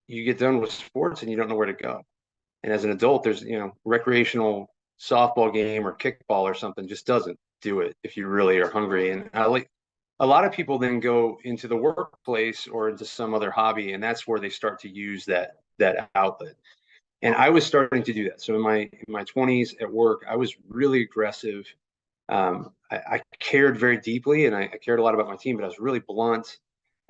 you get done with sports and you don't know where to go. And as an adult, there's, recreational softball game or kickball or something just doesn't do it if you really are hungry. And I like a lot of people then go into the workplace or into some other hobby, and that's where they start to use that outlet. And I was starting to do that. So in my 20s at work, I was really aggressive. I cared very deeply, and I cared a lot about my team, but I was really blunt.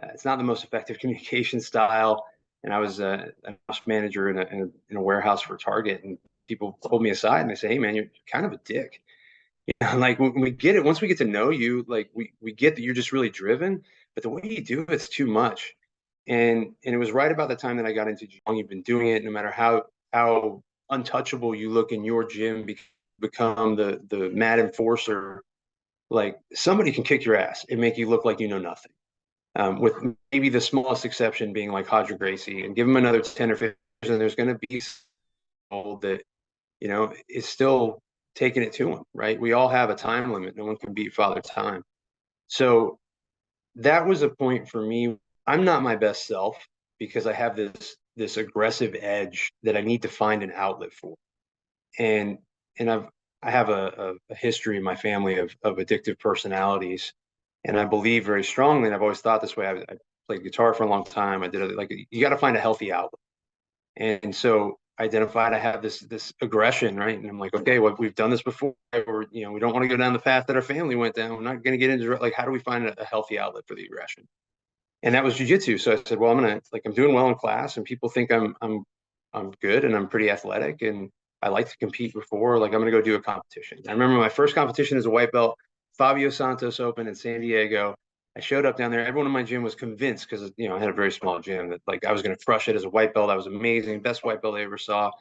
It's not the most effective communication style. And I was an ops manager in a warehouse for Target, and people pulled me aside and they say, "Hey, man, you're kind of a dick." Like when we get it, once we get to know you, like we get that you're just really driven, but the way you do it's too much. And it was right about the time that I got into jiu. You've been doing it, no matter how untouchable you look in your gym, become the mad enforcer. Like somebody can kick your ass and make you look like you know nothing. With maybe the smallest exception being like Hodger Gracie, and give him another 10 or 15 years, and there's going to be someone that is still taking it to him, right? We all have a time limit. No one can beat Father Time. So that was a point for me. I'm not my best self because I have this aggressive edge that I need to find an outlet for. And and I have a history in my family of addictive personalities. And I believe very strongly, and I've always thought this way. I played guitar for a long time. I did it like you got to find a healthy outlet. And so I identified I have this aggression, right? And I'm like, okay, well, we've done this before. Or, we don't want to go down the path that our family went down. We're not going to get into like, how do we find a healthy outlet for the aggression? And that was jujitsu. So I said, well, I'm doing well in class, and people think I'm good and I'm pretty athletic, and I like to compete before. Like I'm gonna go do a competition. I remember my first competition as a white belt, Fabio Santos Open in San Diego. I showed up down there. Everyone in my gym was convinced because I had a very small gym that like I was gonna crush it as a white belt. I was amazing, best white belt I ever saw.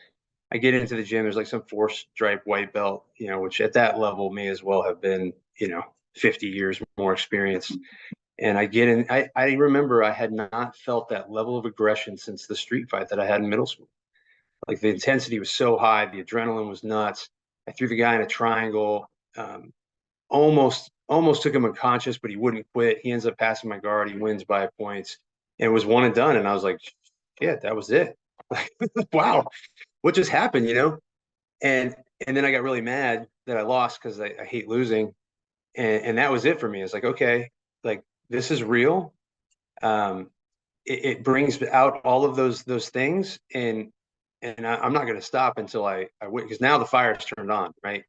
I get into the gym. There's like some four stripe white belt, which at that level may as well have been, 50 years more experience. And I get in, I remember I had not felt that level of aggression since the street fight that I had in middle school. Like the intensity was so high, the adrenaline was nuts. I threw the guy in a triangle, almost took him unconscious, but he wouldn't quit. He ends up passing my guard. He wins by points, and it was one and done. And I was like, yeah, that was it. Wow, what just happened, And and then I got really mad that I lost because I hate losing, and that was it for me. It's like, okay, like this is real. Um, it brings out all of those things, and I'm not going to stop until I win, because now the fire's turned on, right?